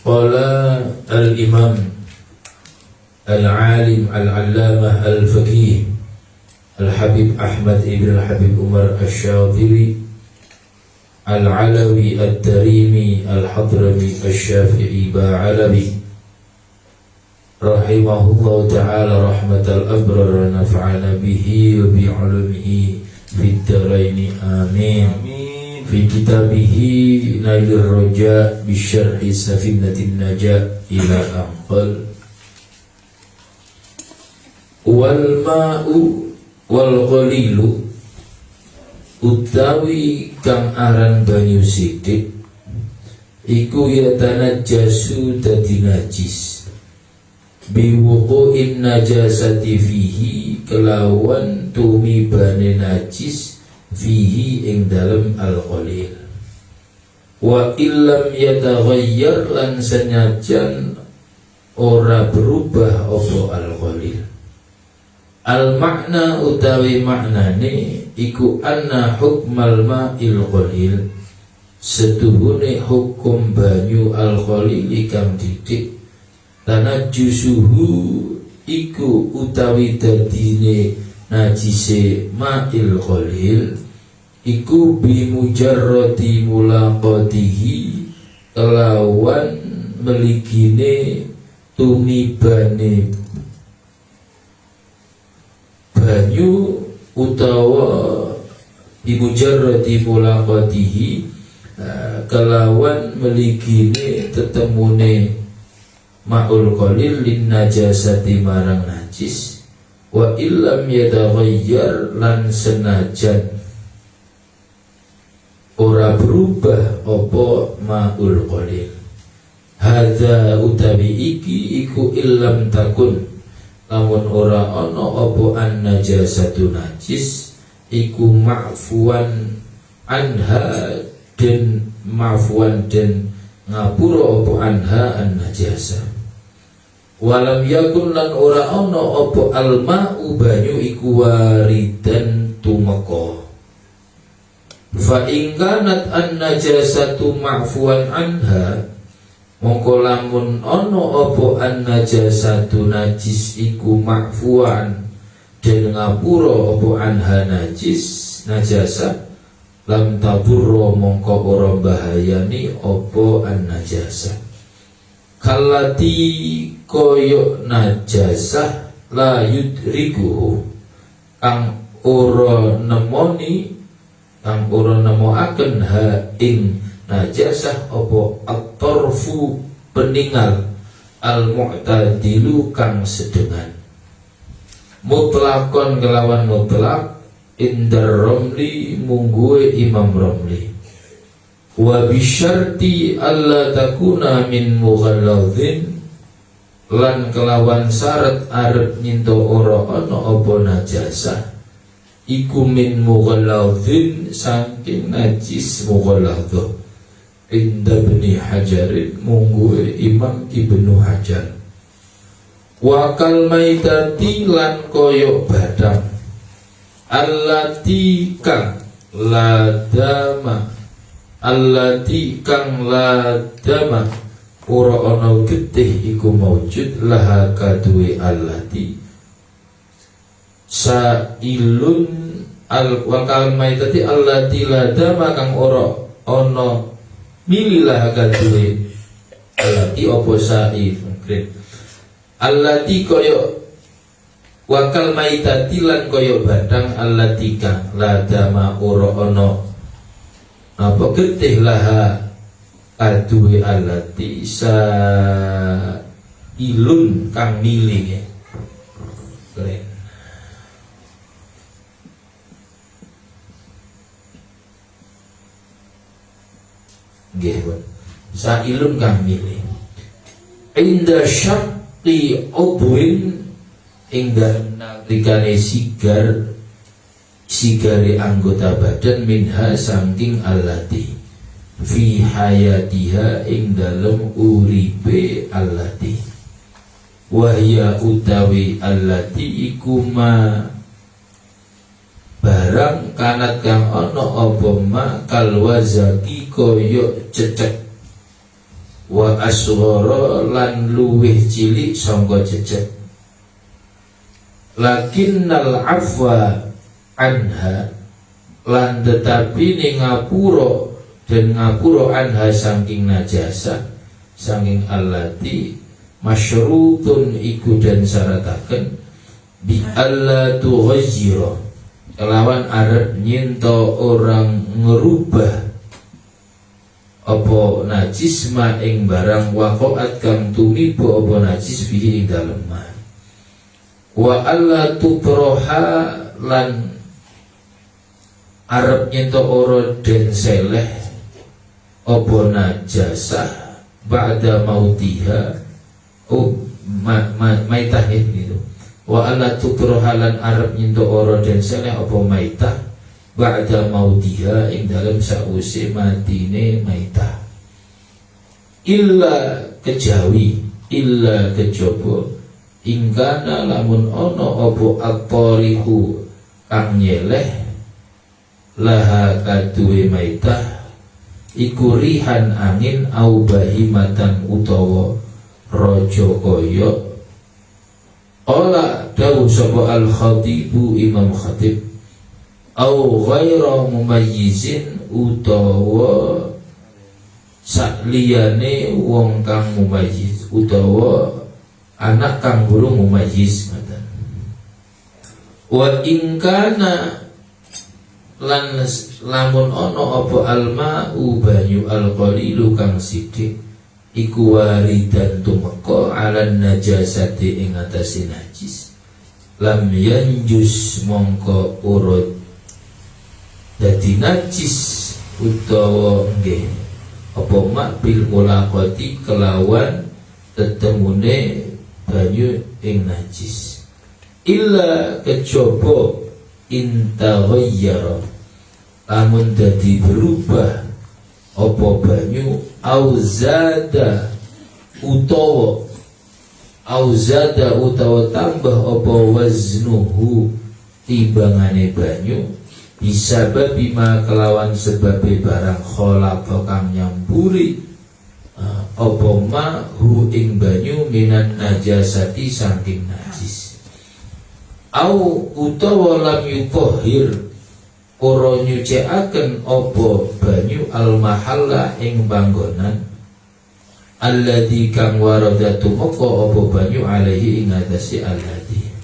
Qala al-imam al-alim al-allamah al-faqih al-habib Ahmad ibn al-Habib Umar al-Shadhili al-Alawi al-Tarimi al-Hadrami al-Syafi'i ba'alawi rahimahullah ta'ala rahmatal abrar wa nafa'ana bihi wa bi'ulumihi fid dharaini amin. Fi kitabihi Nailir Raja bi syarhi Safinatin Najah ila aqal wal ma'u wal qalilu utawi kang aran banyu sithik iku yatanajjasu dadi najis biwuqu'in najasati fihi kelawan tumibane najis fihi ing dalem al-qalil wa illam yataghayyar lan senyajan ora berubah apa al-qalil. Al-makna utawi maknane iku anna hukmal ma'il qalil setuhune hukum banyu al-qalil kang didik tanajjusuhu iku utawi dadine najise ma'il qalil iku bimujarrati mulaqatihi kelawan meligine tumibane banyu utawa bimujarrati mulaqatihi kelawan meligine tetemune ma'ul qalil lin najasati marang najis wa illam yataghayyar lan senajan ora berubah apa ma'ul qalil. Hadza utawi iki iku illam takun lamun ora ana apa an najasatu najis iku ma'fuwan anha den ma'fuwan den ngapura apa anha an najasa. Walam yakun lan ora ana apa alma'u banyu iku waridan tumeka. Fa in kanat an najasatu ma'fuwan anha mongko lamun ana apa an najasatu najis iku ma'fuwan den ngapura apa anha najis najasa lam taburra mongko ora bahayani apa an najasa. Kalati koyok najasah la yudrikuhu kang ora nemoni kang ora nemoaken ha ing najasah apa at-tarfu peninggal al-mu'tadilu kang sedengan mutlakon kelawan mutlak indar Romli mungguwe Imam Romli wa bisyarti alla takuna min mughalladhin lan kelawan syarat arep nyinto ora ana apa najasah iku min mughalladhin saking najis mughalladh inda Ibnu Hajar mungguwe Imam Ibnu Hajar wa kal maitati lan koyok badang allati kang ladama allati kang ladama ora ana getih iku maujud laha kaduwe allati sailun al-wakal maitati allati ladama kang ora ana mililah kaduwe allati opo sail allati koyo wakal maitati lan koyo badang allati kang ladama ora ana apa getih laha aduwe alati sa ilun kang miling keren nggih sa ilun kang miling inda syaqi udwin ing dalem nalikane sigare anggota badan minha saking allati fi hayatiha ing dalem uripe allati wahya utawi allati iku ma barang kanat kang ana apa ma kalwazaki koyo cecek wa asghara lan luwih cilik sangka jejeg. Lakinnal afwa anha lan tetapi ning ngapura dan ngapura anha saking najasa saking allati masyrutun iku dan syarataken bi alla tughayyiru kelawan arep nyinto orang ngerubah apa najis ma ing barang waqa'at kang tumiba apa najis fihi ing dalem ma wa alla tutroha lan arep nyinto ora den seleh apa najasah ba'da mautiha maitah gitu. Wa alla tukrohalan arab nyinto ora den seleh apa maitah ba'da mautiha ing dalem sause matine maitah. Illa kejawi illa kejaba ingkana lamun ana apa at-tarihu kang nyeleh laha kaduwe maitah iku rihan angin au bahimatan utawa raja kaya. Qala dawu sapa al-khatibu imam khatib au ghaira mumayyizin utawa sakliyane wong kang mumayyiz utawa anak kang burung mumayyiz ngoten. Wa ingkana lan lamun ono apa alma'u banyu alqalilu kang sithik iku waridan tumeka alan najasati ing atase najis lam yanjus mongko urut dadi najis utawa nggih apa mak bil mulaqati kelawan tetemune banyu ing najis illa kejaba intaghayyara lamun dadi berubah apa banyu auzada utawa tambah apa waznuhu timbangane banyu bisa bima kelawan sebabe barang khalaqa kang nyamburi apa ma hu ing banyu minan najasati saking najis au utawa lam yuqahhir ora nyucikaken apa banyu al mahalla ing panggonan alladzi kang warada tumeka apa banyu alaihi ing atase alladzi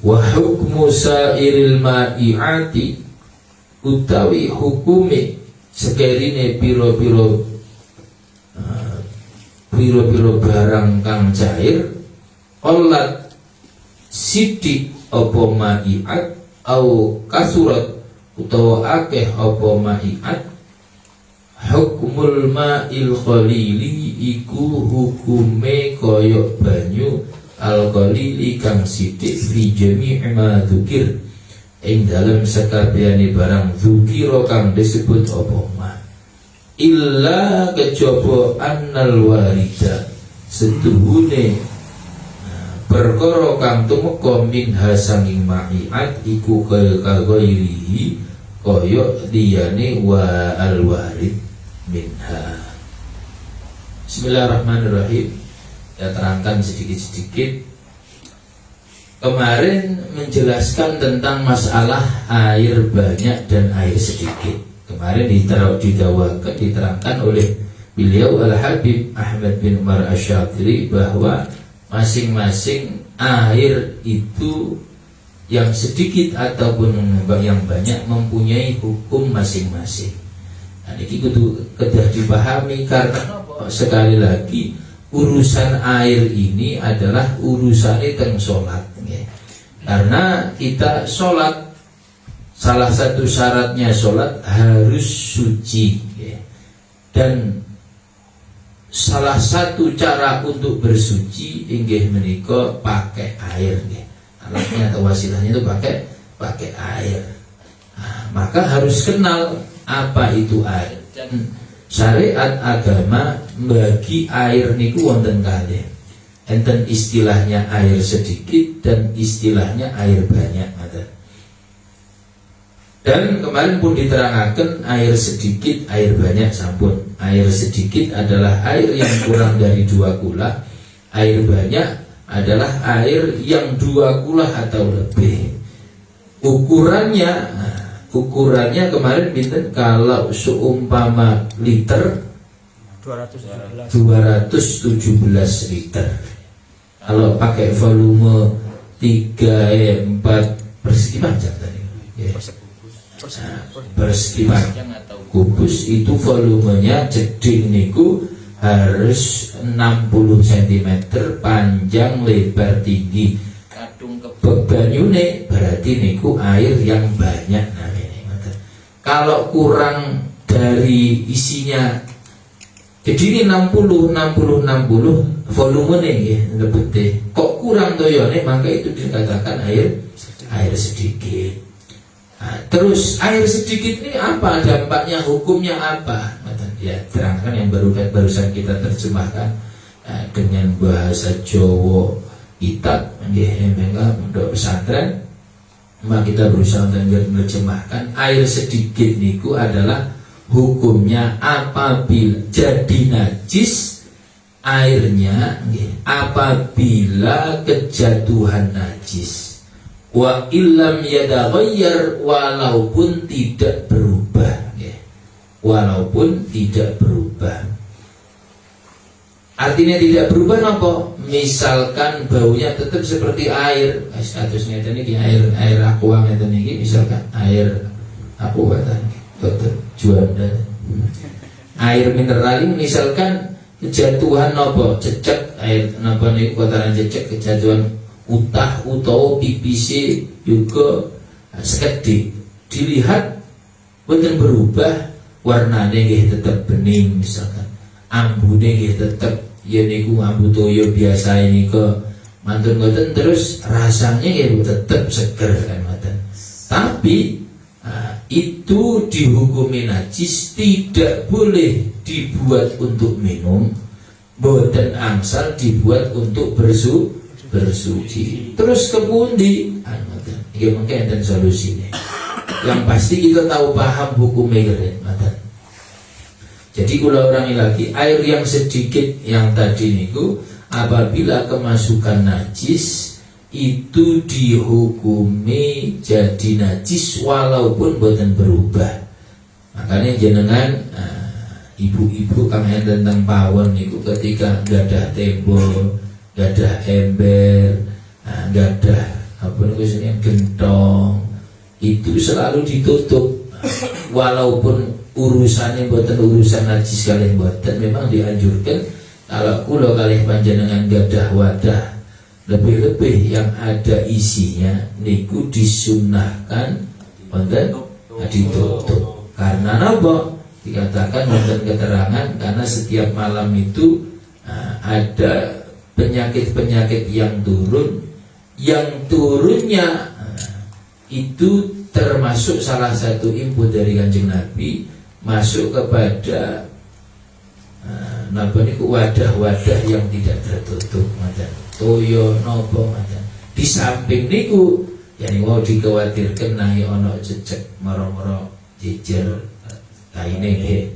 wa hukmu sairil ma'iati utawi hukume sekerine pira-pira barang kang cair qalat sidik apa ma'iat au kasurat utawa akeh apa ma'iat hukmul ma'il qalili iku hukume koyok banyu al-qalili kang sithik fi jami' ma dzukir ing dalem sakabehane barang dzukira kang disebut apa ma illa kejaba annal warida setuhune perkara kang tumeka minha sanging ma'iat iku kaya kaghairihi kaya liyane wa al-warid minha. Bismillahirrahmanirrahim. Ya terangkan sedikit-sedikit. Kemarin menjelaskan tentang masalah air banyak dan air sedikit. Kemarin diterangkan oleh beliau Al-Habib Ahmad bin Umar Asy-Syatiri bahwa masing-masing air itu yang sedikit ataupun yang banyak mempunyai hukum masing-masing. Nah, ini kedah dipahami karena sekali lagi urusan air ini adalah urusannya tentang sholat. Karena kita sholat, salah satu syaratnya sholat harus suci, dan salah satu cara untuk bersuci inggih menika pakai air, alatnya atau wasilahnya itu pakai air. Nah, maka harus kenal apa itu air, dan syariat agama bagi air niku wonten kalih. Enten istilahnya air sedikit dan istilahnya air banyak. Dan kemarin pun diterangkan air sedikit, air banyak sampun. Air sedikit adalah air yang kurang dari 2 kula. Air banyak adalah air yang 2 kula atau lebih. Ukurannya kemarin pinten, kalau seumpama liter 217 liter. Kalau pakai volume 3-4 persegi panjang tadi ya. Persegi panjang atau kubus itu volumenya jeding niku harus 60 cm panjang lebar tinggi. Kadung kebek banyune berarti niku air yang banyak namanya. Kalau kurang dari isinya, jadi ini 60 volume nih lebih. Kok kurang toyone, maka itu dikatakan air sedikit. Nah, terus air sedikit ini apa dampaknya, hukumnya apa? Ya terangkan yang barusan kita terjemahkan dengan bahasa Jawa kitab untuk pesantren. Maka kita berusaha untuk menerjemahkan air sedikit niku adalah hukumnya apabila jadi najis airnya apabila kejatuhan najis. Wa illam yataghayyar, walaupun tidak berubah ya. Walaupun tidak berubah. Artinya tidak berubah napa? Misalkan baunya tetap seperti air. Statusnya ini air aqua ngeten iki, misalkan air aqua tadi Juanda. Air mineral ini misalkan kejatuhan napa? Cecek air napa niku kotoran cecek, kejatuhan utah utawa pipisi juga sekedhik dilihat boten berubah, warnane nggih tetap bening, misalkan ambune nggih tetap ya niku ambu toyo biasa ini ke mantun ngoten, terus rasanya ya tetap seger kan ngoten. Tapi itu dihukumi najis, tidak boleh dibuat untuk minum, boten angsal dibuat untuk bersuci. Terus kepundi? Ya mungkin ada solusinya. Yang pasti kita tahu paham hukumnya keren. Jadi kalau ulangi lagi, air yang sedikit yang tadi niku apabila kemasukan najis itu dihukumi jadi najis walaupun boten berubah. Makanya jenengan ibu-ibu kang tentang pawon niku ketika gadah tembok, gadah ember, gadah apa niku jenenge gentong, itu selalu ditutup walaupun urusannya boten urusan najis kalih boten. Memang dianjurkan kalau kula kalih panjenengan gadah wadah lebih-lebih yang ada isinya niku disunahkan wonten ditutup. Karena napa? Dikatakan wonten keterangan karena setiap malam itu ada penyakit-penyakit yang turunnya itu termasuk salah satu input dari Kanjeng Nabi masuk kepada wadah-wadah yang tidak tertutup, toyo nopo di samping niku yani mau dikhawatirkan nahi ono cecek moro-moro jejer kaine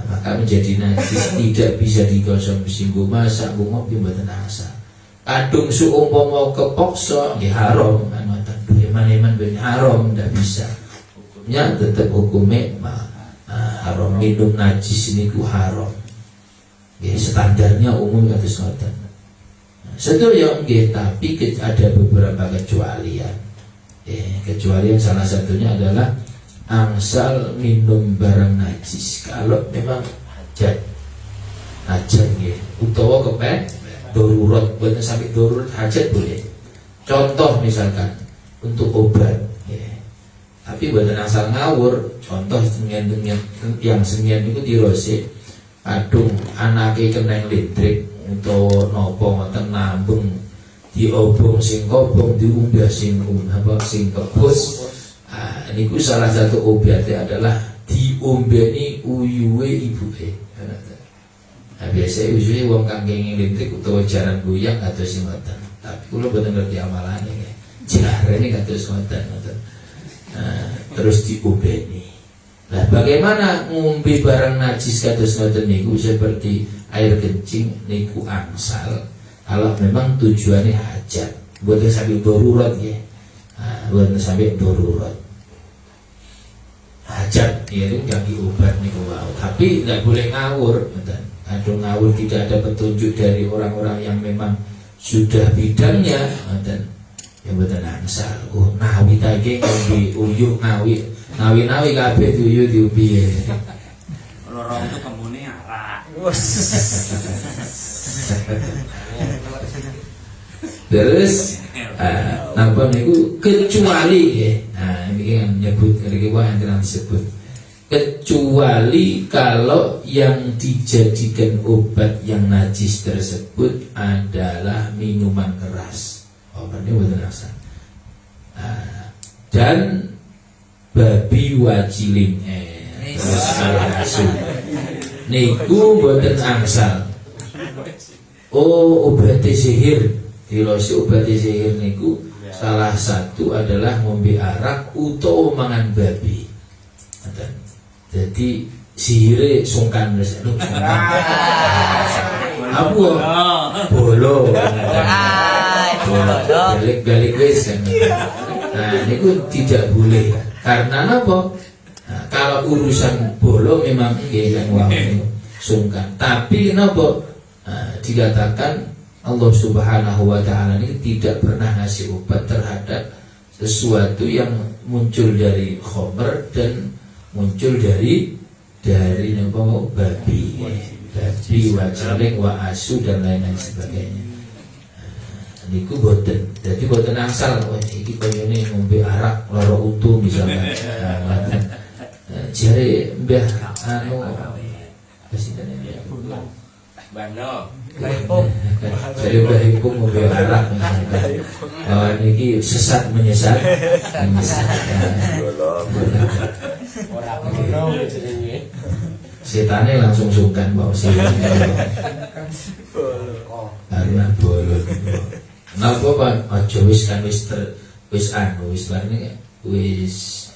maka menjadi najis, tidak bisa digosok singgo masak ngopi mboten asa. Kadung seumpama kepokso nggih haram kan ngoten. Eman-eman ben haram ndak bisa. Hukumnya tetap hukumnya haram, minum najis niku haram. Nggih standarnya umum kados ngoten. Sedaya nggih, tapi ada beberapa kecualian. Kecualian salah satunya adalah angsal minum barang najis kalau memang hajat nggih utawa kepen darurat, bukan sampai darurat hajat boleh. Contoh misalkan untuk obat tapi bukan asal ngawur. Contoh yang semian itu dirose kadung anake keneng listrik utawa nopo ngoten nambung diobong sing kobong diumbah sing kebos. Niku salah satu obatnya adalah diombeni uyuwe ibuke. Biasanya usually wong kang kenging listrik utawa jaran goyang kados ngoten. Tapi kula boten ngerti amalane nggih. Jarene kados ngoten. terus diobeni. Nah, bagaimana ngombe barang najis kados ngoten niku seperti air kencing niku angsal kalau memang tujuannya hajat, bukan sampai darurat ya. Bukan sampai darurat. Hajat ya itu ganti obat niku wow. Tapi tidak boleh ngawur, aduh ngawur tidak ada petunjuk dari orang-orang yang memang sudah bidangnya, yang betul angsal. Oh nawi tadi ngombe uyuh nawi kabeh uyuh diubi. Lorong itu kembune arak. Terus napa niku kecuali ya. Nah ini kan menyebut niki wae yang disebut kecuali kalau yang dijadikan obat yang najis tersebut adalah minuman keras. Obatnya betul asal. Dan babi wajilin terus asu. Niku boten angsal. Oh obat sihir. Dilosi obat sihir niku salah satu adalah ngombe arak utawa mangan babi. Jadi sihire sungkan wis apa bolo balik wis kan. Nah niku tidak boleh karena apa? Nah, kalau urusan bolo memang nggih kan wong sungkan. Tapi napa? Dikatakan Allah Subhanahu wa taala ini tidak pernah ngasih obat terhadap sesuatu yang muncul dari khamr dan muncul dari babi, wajaleng, wa asu dan lain-lain sebagainya. Niku boten, jadi boten asal. Wah iki koyone ngombe arak loro untu misalnya. Jare mbah anu presiden Bano. Jadi udah hukum mobil arak niki sesat menyesat. Setannya langsung sungkan bawa sihir karena bolot. Kenapa Pak? Ojo wis kan wis bareng wis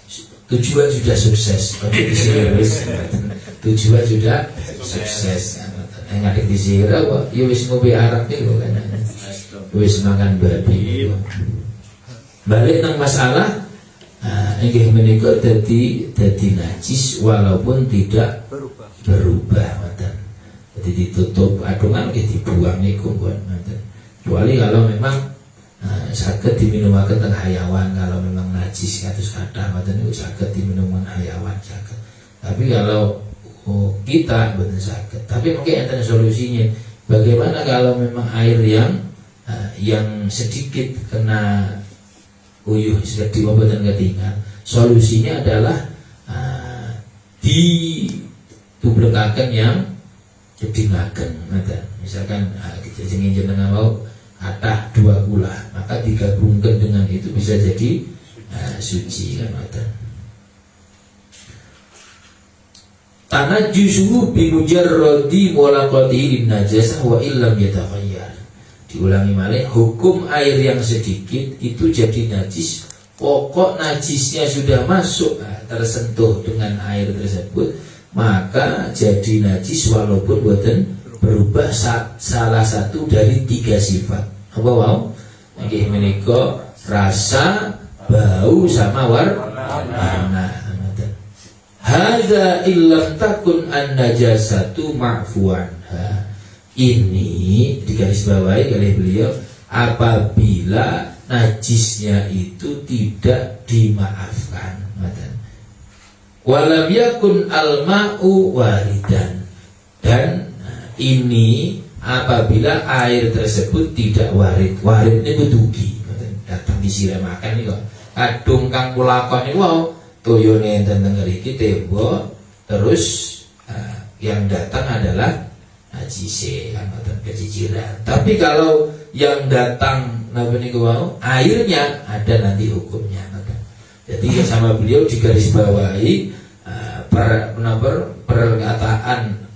tujuan sudah sukses. Tujuan sudah sukses. Ngadik disihir apa? Ya wis ngopi arak niku kan. Wis makan babi. Balik nang masalah inggih menika dadi najis walaupun tidak berubah ngoten. Jadi ditutup adungan nggih dibuang niku ngoten. Kecuali kalau memang saged diminumaken teng hayawan, kalau memang najis kados kathah ngoten niku saged diminumaken hayawan saged. Tapi kalau kita betul saged. Tapi mungkin ada solusinya. Bagaimana kalau memang air yang sedikit kena uyuh sedih dan ketinggal? Solusinya adalah ditublekaken yang jedingaken. Misalkan kita jenengan mau atah 2 gula, maka digabungkan dengan itu bisa jadi suci kan. Tanajjusuhu bi mujarradi mulaqatihi bin najasah wa illam yatakhayyar. Diulangi malih, hukum air yang sedikit itu jadi najis. Pokok najisnya sudah masuk, tersentuh dengan air tersebut, maka jadi najis walaupun boten berubah salah satu dari 3 sifat. Apa wau? Nggih menika rasa, bau sama warna. Hadza illam takun an-najasatu ma'fuan. Ini digarisbawahi oleh beliau apabila najisnya itu tidak dimaafkan. Walam yakun al-ma'u waridan. Dan ini apabila air tersebut tidak warid. Warid itu dugi. Datang disiramakan ini kok. Kadung kang kula lakoni wau toyone enten ngriki tembok, terus yang datang adalah najise kan keciciran. Tapi kalau yang datang napa niku wau airnya ada nanti hukumnya. Jadi sama beliau digarisbawahi perkataan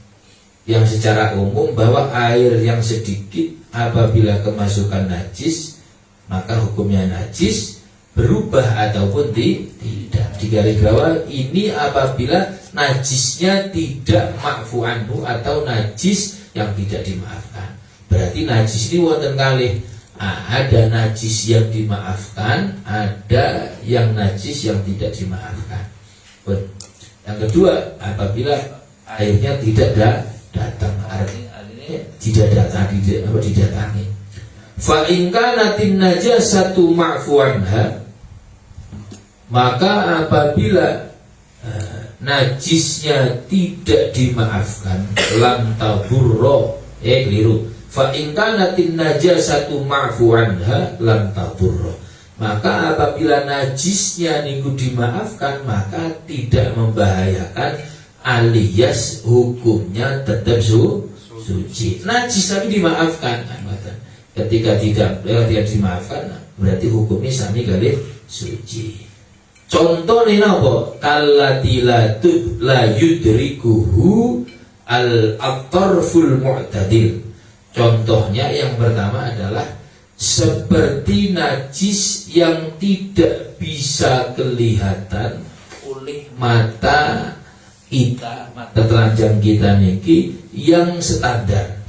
yang secara umum bahwa air yang sedikit apabila kemasukan najis maka hukumnya najis. berubah ataupun tidak. Digaris bawah ini apabila najisnya tidak ma'fu anhu atau najis yang tidak dimaafkan. Berarti najis ini wonten kalih. Ada najis yang dimaafkan, ada yang najis yang tidak dimaafkan. Yang kedua, apabila airnya tidak datang, artinya tidak didatangi. Fa in kanatin najasatu ma'fu anha, maka apabila najisnya tidak dimaafkan, lam taburro, keliru. Fa in kanatin najasatu ma'fu anha lam taburro, maka apabila najisnya niku dimaafkan maka tidak membahayakan, alias hukumnya tetap suci. Najis tapi dimaafkan, ketika tidak dimaafkan berarti hukumnya sami kali suci. Contohnya apa? Kallati la yudrikuhu al-atarful mu'tadil. Contohnya yang pertama adalah seperti najis yang tidak bisa kelihatan oleh mata kita, mata telanjang kita niki yang standar.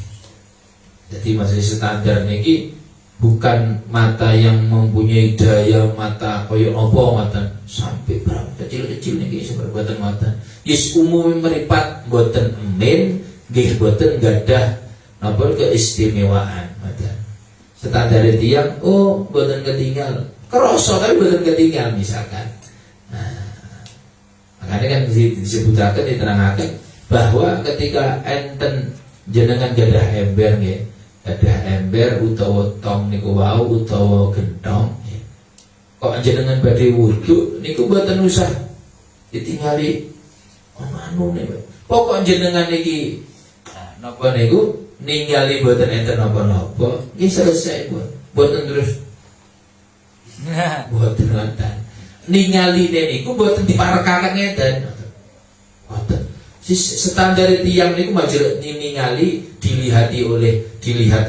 Jadi masih standar niki bukan mata yang mempunyai daya mata koyo opo mata sampai berapa kecil-kecil niki seperti mata. Yes umum meripat boten emen, nggih boten gadah napa keistimewaan mata. Standar tiang boten ketinggal. Kroso tapi boten ketinggal misalkan. Makanya kan disebutaken diterangkan bahwa ketika enten jenengan gadah ember nggih, gadah ember utawa tong niku wau utawa gentong nggih. Kok jenengan badhe wudu niku boten usah ditingali anu niku. Pokok jenengan iki napa niku ningali boten enten napa-napa, nggih selesai boten terus. Boten wonten. Ningali niku boten diparekaken ngeten. Boten. Standar tiyang niku majelis ningali dilihat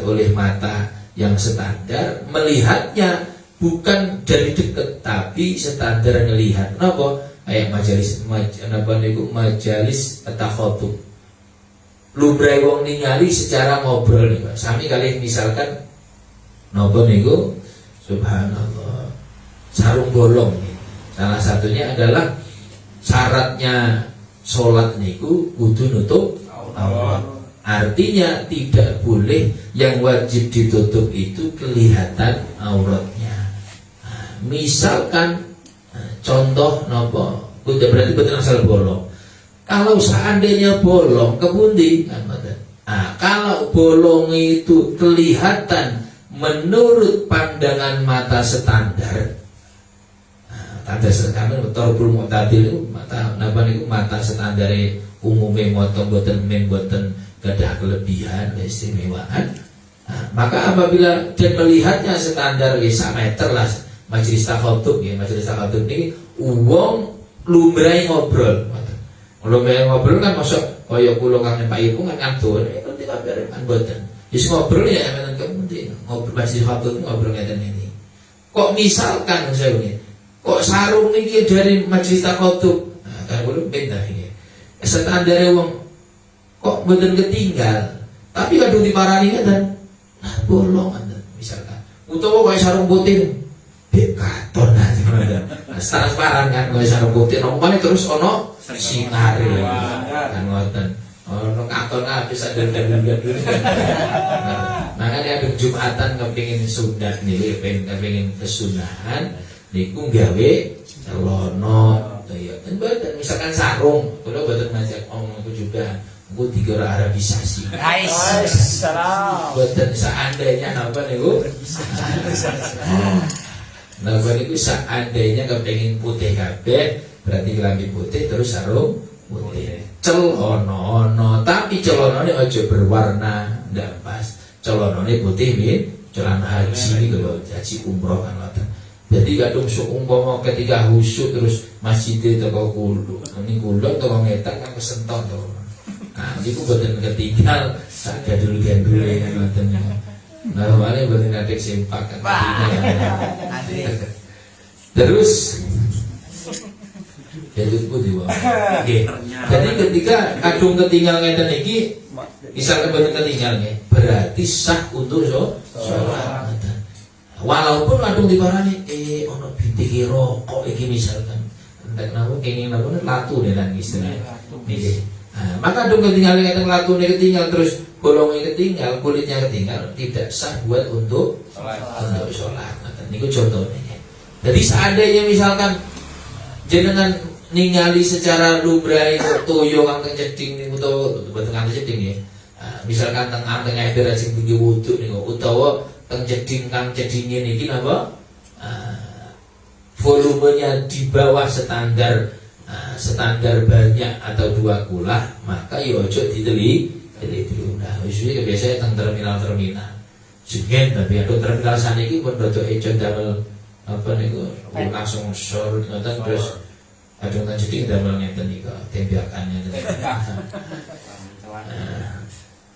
oleh mata yang standar, melihatnya bukan dari dekat tapi standar ngelihat. Napa? Kayak majalis takhotub. Lumrahe wong ningali secara ngobrol niku. Sami kali misalkan napa niku subhanallah sarung bolong. Salah satunya adalah syaratnya sholat niku kudu nutup aurat. Artinya tidak boleh yang wajib ditutup itu kelihatan auratnya. Misalkan contoh napa kudu berarti betul asal bolong. Kalau seandainya bolong kepundi kan kalau bolong itu kelihatan menurut pandangan mata standar, standar torbul mu'tadil itu mata standar umumnya motong boten gadah kelebihan keistimewaan. Maka apabila dan melihatnya standar 1 meter lah majelis takhotub ya, majelis takhotub ini wong lumrahe ngobrol. Lumrahe ngobrol kan masuk kaya kula kang Pak Ibu kan ngantur ngerti kabeh kan boten. Wis ngobrol ya menen kemudian ngobrol majelis takhotub ngobrol ngeten ini. Kok misalkan saya ini kok sarung niki dari majelis takhotub, kan kula beda iki. Standare wong kok boten ketinggal, tapi kadung diparani ngeten. Nah, bolong ngeten misalkan. Utawa kaya sarung putih katon aja. Transparan kan kaya sarung putih nomane terus ono sinare. Kan ngoten. Ono katon habis ada dan-dan. Makanya ada Jumatan kepengin sunat niku kepengin kesunahan niku gawe celana ya. Dan misalkan sarung, kalau boten ngajak omong itu juga aku dikira Arabisasi. Salam. Boten seandainya napa niku? Napa niku seandainya kepengin putih kabeh, berarti kelambi putih terus sarung putih. Celana, tapi celanane aja berwarna ndak pas. Celanane putih nggih, celana haji niku lho, haji umroh kan ngoten. Jadi kadung seumpama ketika khusyuk terus masjidnya toko kulo, ini kulo toko ngetak kan kesentot to. Nah, niku boten ketinggal, sak gadul-gadul ya ngoten. Nah, wale boten ngadek sempak kan ketinggal. Terus ya itu putih Pak. Oke. Jadi ketika kadung ketinggal ngeten iki, misalkan boten ketinggal nggih, berarti sah untuk sholat. Walaupun kadung diparani ono bintik rokok iki misalkan. Entek napa kenging napa latu lan istilah. Nggih. Maka kadung ketinggal ngeten latune ketinggal terus bolongnya ketinggal, kulitnya ketinggal, tidak sah buat untuk sholat. Niku contohnya. Jadi seandainya misalkan jenengan ningali secara lumrah toyo kang cedhing niku utawa boten kang cedhing ya. Misalkan teng anteng ember sing tinggi wudhu niku utawa teng cedhing kang cedhinge niki napa? Volumenya di bawah standar banyak atau 2 kulah, maka ya ojo diteli. Nah, wis iki biasane teng terminal-terminal. Jengen tapi ada terminal saniki pun rada eco damel apa niku langsung short ngoten terus kadung kan jadi damel ngeten niku tembakannya.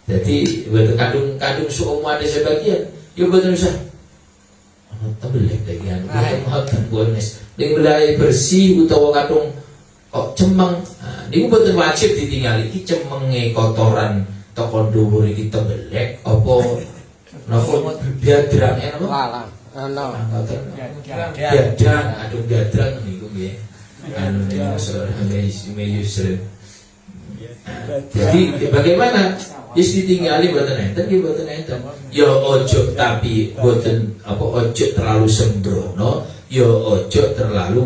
Jadi betul kadung seumuran sebagian, ya betul usah. Tembelek lagi anu ngoten bonus. Ning belai bersih utawa kadung kok cemeng, niku betul wajib ditinggali. Iki cemenge kotoran toko dhuwur iki tembelek apa napa biadrang napa? Lalang. Biadrang, aduh biadrang niku nggih. Anu jadi bagaimana? Is ditinggali boten enten nggih boten enten. Ya ojo tapi boten apa ojo terlalu sembrono, ya ojo terlalu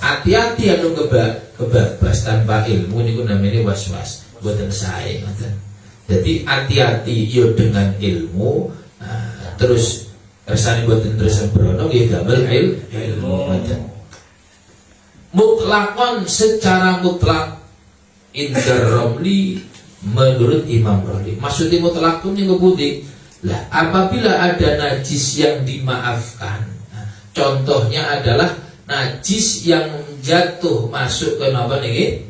hati-hati anu kebabas tanpa ilmu niku namanya was-was. Boten sae ngoten. Jadi hati-hati yo dengan ilmu, terus kersane boten terus sembrono nggih damel ilmu ngoten. Mutlakon secara mutlak indar Romli menurut Imam Romli. Maksudnya mutlakun yang kebudi lah apabila ada najis yang dimaafkan. Contohnya adalah najis yang jatuh masuk ke apa nih?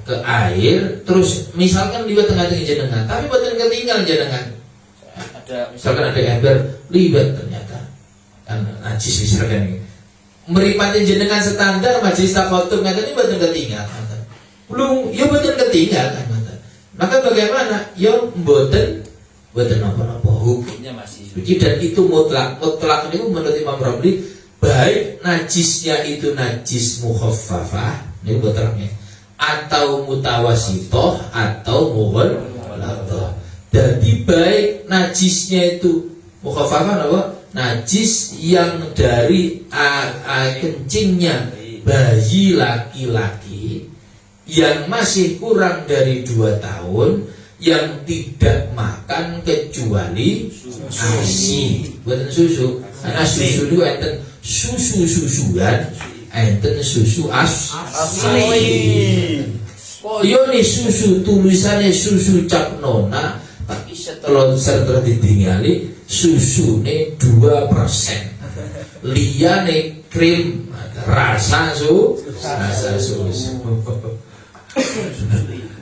Ke air, terus misalkan liwat tengah-tengah jenengan, tapi boten ketinggal jenengan. Misalkan ada ember liwat ternyata kan najis misalkan ini. Meripati jenengan standar majelis takotum ngaten ini boten ketinggal. Belum, ya boten ketinggal kan. Maka bagaimana? Ya boten apa-apa hukumnya masih suci dan itu mutlak. Mutlak itu menurut Imam Romli baik najisnya itu najis mukhaffafah, ini mutlaknya, atau mutawasitoh atau mughalladhah. Jadi baik najisnya itu mukhaffafah apa? Najis yang dari kencingnya bayi laki-laki yang masih kurang dari 2 tahun yang tidak makan kecuali ASI, bukan susu. Karena susu itu enten susu-susuan, enten susu asli. Oh yo nih susu tulisannya susu cap nona, tapi setelah ditinggali susu nih 2%. Liyane krim rasa susu.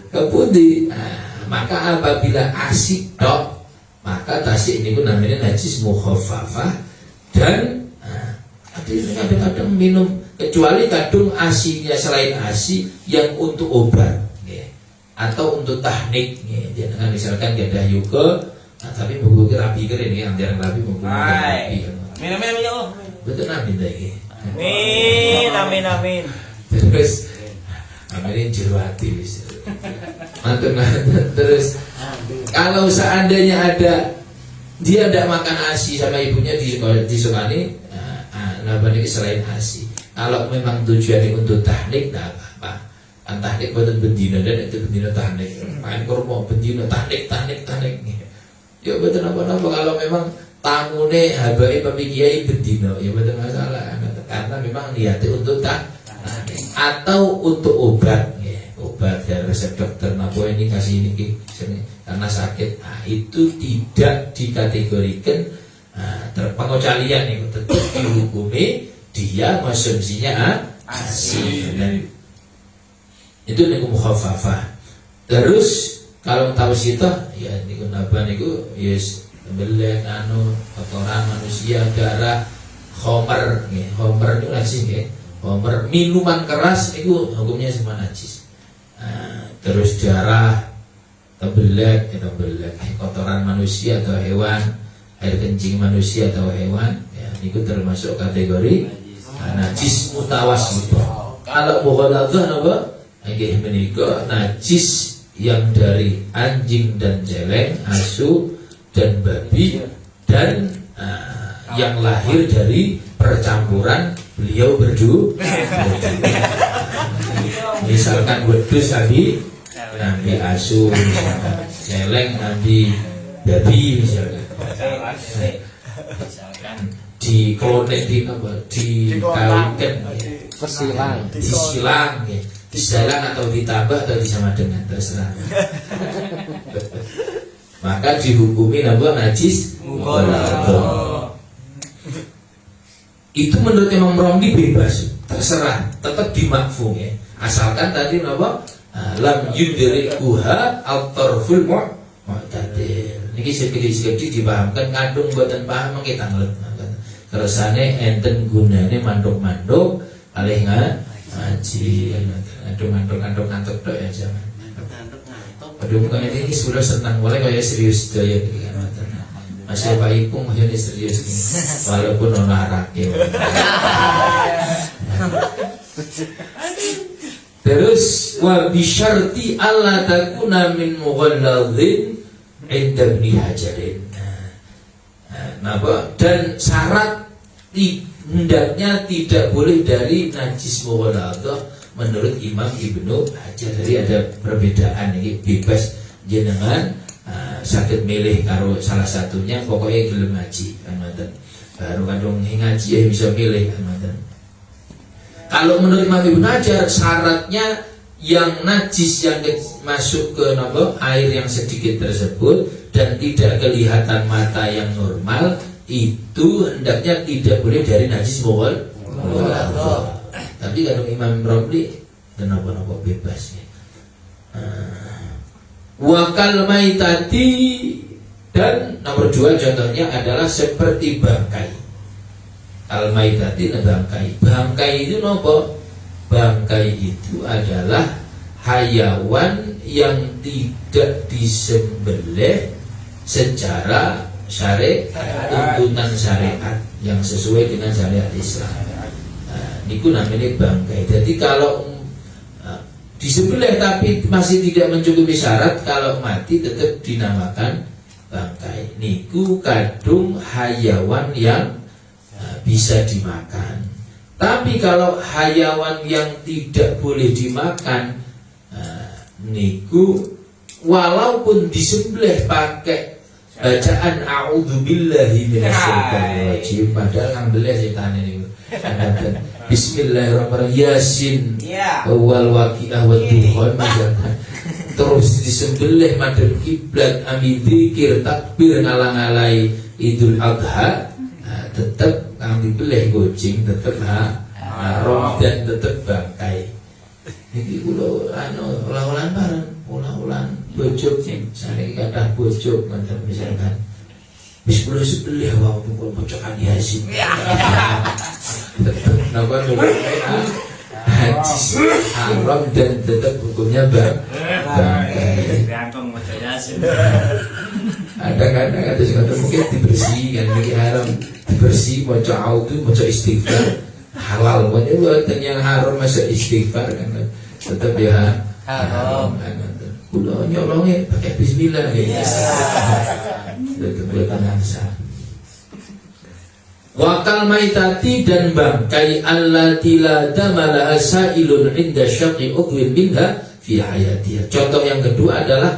Kemudian maka apabila asik dok, maka tasik ini pun namanya najis mukhaffafah dan kadang-kadang minum kecuali kadung asinya selain asi yang untuk obat ya, atau untuk teknik ya. Jangan misalkan ada yuga tapi buku rapi keren ya, jarang rapi buku rapi. Amin ya Allah. Betul amin lagi. Amin. Terus amin jerwati bisa. Terus kalau seandainya ada dia tidak makan asi sama ibunya disukani, nah ini selain asi. Kalau memang tujuannya untuk teknik, nah apa? Kan teknik buatan bendino dan itu bendino teknik. Main kurma bendino teknik. Ya betul apa-apa kalau memang tamune habai pemikiai bendino, ya betul masalah. Karena memang niatnya untuk teknik atau untuk obat. Obat dari resep dokter napa ini kasih ini karena sakit, nah, itu tidak dikategorikan terpengecualian nih, tetap dihukumi dia konsumsinya asi dan itu niku mukhaffafah. Terus kalau tawsithah ya niku napa niku yes belek kotoran manusia darah Homer itu najis nggih. Homer minuman keras itu hukumnya semua najis. Terus darah, tembelek, kotoran manusia atau hewan, air kencing manusia atau hewan, ya, itu termasuk kategori najis mutawassithah. Kalau mughaladzah napa? Nggih menika najis yang dari anjing dan celeng, asu dan babi, dan yang lahir dari percampuran beliau berdua. Misalkan wedhus abi asu, misalkan celeng abi babi, misalkan diklonek dikawinkan, disilang ya. Disilang atau ditambah atau disama dengan, terserah. Maka dihukumi napa najis mughaladzah. Itu menurut Imam Romli bebas, terserah, tetap dimakfu ya. Asalkan tadi napa lam yudrikuha al-tarful mu'tadil. Niki sedikit-sedikit dipahamkan, kadung boten paham mengke tanglet. Kersane enten gunane manduk-manduk kalih ngaji. Ngantuk ngantuk tok ya jangan. Aduh kok ini sudah senang boleh kayak serius daya iki kan. Masih Pak Ipung masih serius ini. Walaupun ono arake. Terus wa bi syarti alla takuna min mughalladzin inda Ibnu Hajarin. Napa? Dan syarat hendaknya tidak boleh dari najis mughalladzah menurut Imam Ibnu Hajar. Jadi ada perbedaan ini, bebas jenengan sakit milih karo salah satunya, pokoknya gelem ngaji kan ngoten. Baru kadung ngaji ya bisa milih kan ngoten. Kalau menurut Imam Ibnu Hajar syaratnya yang najis yang masuk ke air yang sedikit tersebut dan tidak kelihatan mata yang normal itu hendaknya tidak boleh dari najis mughalladzah. Tapi kalau Imam Romli kenapa-napa bebas ya. Wakal maitati, dan nomor 2 contohnya adalah seperti bangkai. Al maitati bangkai. Bangkai itu napa? Bangkai itu adalah hayawan yang tidak disembelih secara tuntunan syariat yang sesuai dengan syariat Islam. Niku namanya bangkai. Jadi kalau disembelih tapi masih tidak mencukupi syarat, kalau mati tetap dinamakan bangkai. Niku kadung hayawan yang bisa dimakan. Tapi kalau hayawan yang tidak boleh dimakan, niku walaupun disembelih pakai bacaan a'udzubillahi minasyaitonir rajim, padahal yang belah setan ini. Bismillahirrahmanirrahim, Yasin, wal waqiah wa dukhon, terus disembelih madhep kiblat, ami dzikir, takbir, ngalang-alai Idul Adha, tetap kang dibelih gojing, tetap haram dan tetap bangkai. Iki kula ulah-ulan bareng, ulah-ulan bojok sing saniki kathah bojok ngoten misalkan. Wis kula sebelih wae pojokan Yasin. Tetap napa hadis haram dan tetap hukumnya bangkai. Kadang-kadang ada sesuatu mungkin dibersihkan, mungkin haram dibersih, maca autu, maca istighfar halal. Pokoknya buatan yang haram masa istighfar kan tetap ya haram kan. Kulo nyolongnya pakai bismillah ya. Tetap buatan asal. Wakal maitati, dan bangkai allati la damala sailun inda syaqi udwin minha fi hayatiha. Contoh yang kedua adalah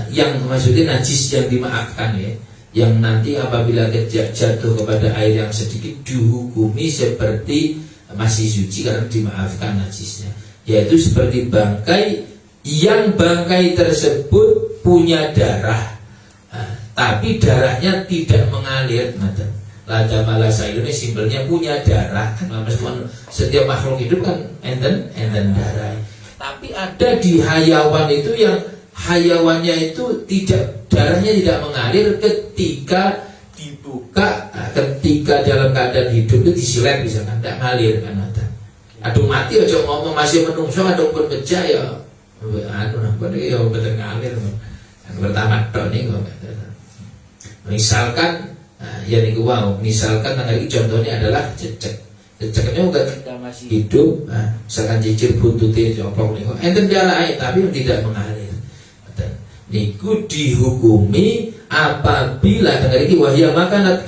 yang maksudnya najis yang dimaafkan ya, yang nanti apabila jatuh kepada air yang sedikit dihukumi seperti masih suci karena dimaafkan najisnya, yaitu seperti bangkai yang bangkai tersebut punya darah, tapi darahnya tidak mengalir. Lada malasa ini simpelnya punya darah kan, setiap makhluk hidup kan enten darah. Tapi ada di hayawan itu yang hayawannya itu tidak, darahnya tidak mengalir ketika ketika dalam keadaan hidup itu disilet misalkan tidak ngalir kan ada. Aduh mati aja ngomong masih menungso aduh pun beja ya anu napa ya betul ngalir. Yang pertama tok niku. Misalkan ya niku wow, misalkan iki contohnya adalah cecek. Ceceknya bukan kita masih hidup, misalkan cicir buntutnya coplok niku enten jarak tapi tidak mengalir. Niku dihukumi apabila dengan ini wahya makanat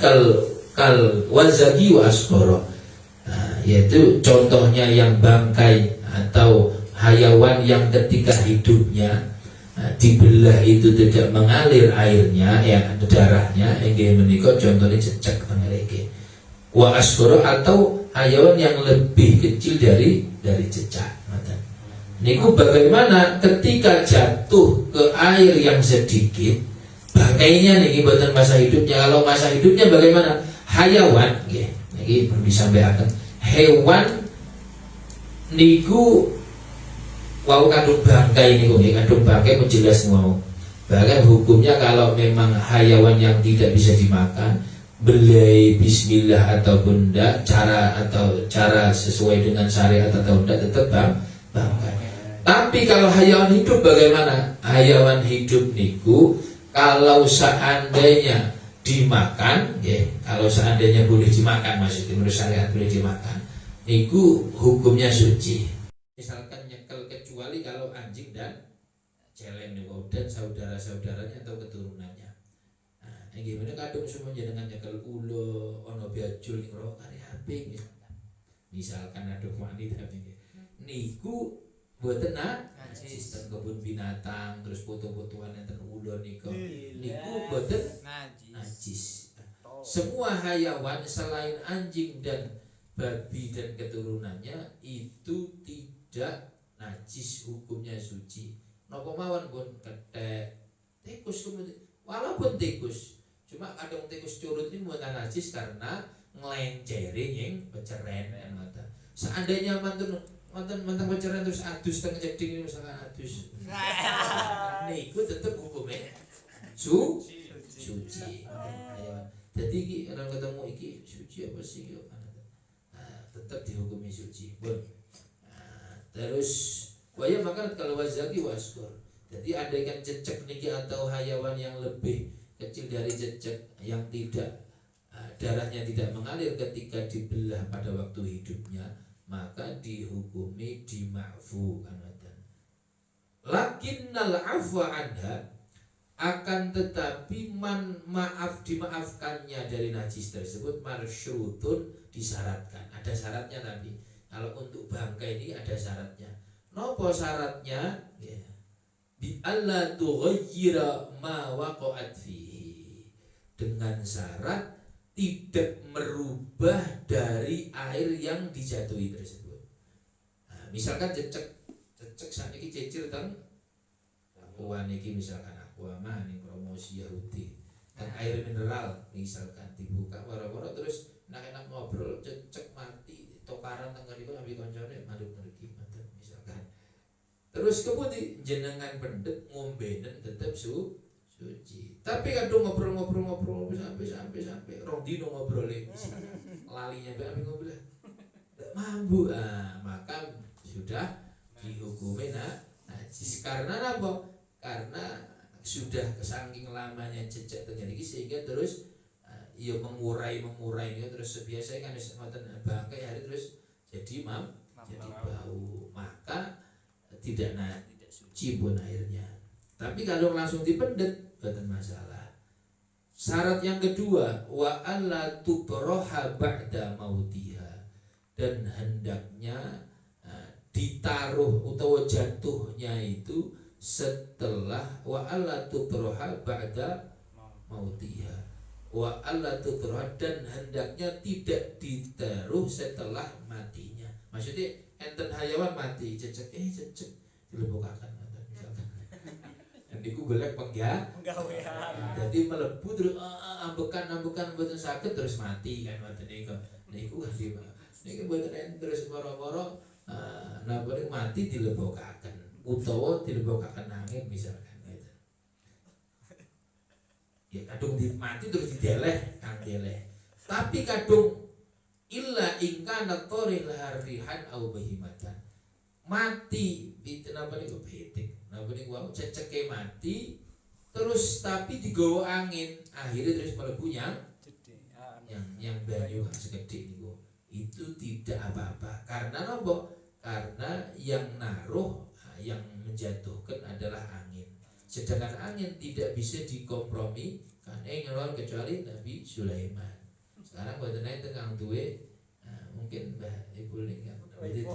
kal wazagi wa asqara, yaitu contohnya yang bangkai atau hayawan yang ketika hidupnya dibelah itu tidak mengalir airnya ya darahnya inggih menika contohnya cecek tengereke wa asqara atau hayawan yang lebih kecil dari cecak. Niku bagaimana ketika jatuh ke air yang sedikit bangkainya niki buatan masa hidupnya. Kalau masa hidupnya bagaimana? Hayawan niki perlu disampaikan. Hewan niku wau kandung bangkai niku nggih kandung bangkai jelas mau. Bahkan hukumnya kalau memang hayawan yang tidak bisa dimakan belai bismillah ataupun tidak cara sesuai dengan syariat atau tidak tetap bangkai. Tapi kalau hayawan hidup bagaimana? Hayawan hidup niku kalau seandainya dimakan, ya, kalau seandainya boleh dimakan maksudnya menurut syariat boleh dimakan, niku hukumnya suci. Misalkan nyekel kecuali kalau anjing dan celeng niku dan saudara-saudaranya atau keturunannya. Nah, gimana kadung semuanya dengan nyekel ulo, ono biajul niku kari HP misalkan ada wanita niku buatan sistem kebun binatang terus foto-fotoan enten ulun niku buatan najis. Semua hayawan selain anjing dan babi dan keturunannya itu tidak najis, hukumnya suci. Napa mawon pun kethek tikus walaupun tikus cuma kadang tikus curut ini buatan najis karena ngelenceri yang peceren mata. Seandainya mantan pacaran terus adus tengah jeding misalkan adus. Niku tetep hukumnya suci. Jadi iki orang ketemu iki suci apa sih iki? Tetap dihukumi suci. Terus waya makan kalau wazaki waskor. Jadi ada ikan cecek niki atau hayawan yang lebih kecil dari cecek yang tidak darahnya tidak mengalir ketika dibelah pada waktu hidupnya, maka dihukumi dima'fu kanatan. Lakinnal afwa anha, akan tetapi dimaafkannya dari najis tersebut marsyutun, disyaratkan. Ada syaratnya tapi kalau untuk bangkai ini ada syaratnya. Nopo syaratnya? Ya. Bi alla tughayyira ma waqa'at fihi. Dengan syarat tidak merubah dari air yang dijatuhi tersebut. Nah, misalkan cecek saniki cecil teng aqua niki misalkan aqua mah ning promosi Yahudi dan air mineral misalkan dibuka waro-waro terus enak-enak ngobrol cecek mati tokaran teng ngriku ambil koncone manduk mriki misalkan. Terus kemudian jenengan pendet ngombenen tetap suci. Tapi kadang ngobrol sampai rong dino ngobrol lalinya sampai ngobrol mambu, maka sudah dihukumi najis. Karena apa? Karena sudah saking lamanya jejak terjadi sehingga terus ya mengurai ini terus biasanya kan ngoten bangkai hari terus jadi jadi bau, maka tidak suci pun airnya. Tapi kalau langsung dipendet bukan masalah. Syarat yang kedua, wa alla tubraha ba'da mautiha, dan hendaknya ditaruh atau jatuhnya itu setelah wa alla tubraha ba'da mautiha. Wa alla tubraha, dan hendaknya tidak ditaruh setelah matinya. Maksudnya enten hayawan mati cecek dilebokaken misalkan. Niku golek penggawean. Jadi melebu terus ambekan mboten saged terus mati kan ngoten niku. Niku mboten terus moro-moro napa mati dilebokaken utawa dilebokaken angin misalkan gitu. Ya kadung mati terus dideleh kang deleh. Tapi kadung illa ingkana toril harfihan au bahimatan. Mati itu napa niku betik. Napa niku wau ceceke mati terus tapi digawa angin akhirnya terus mlebu yang banyu kang segede niku. Itu tidak apa-apa. Karena napa? Karena yang naruh yang menjatuhkan adalah angin. Sedangkan angin tidak bisa dikompromi karena kecuali Nabi Sulaiman. Sekarang buat naik tengah duwe, mungkin Mbah Ibu Lingga itu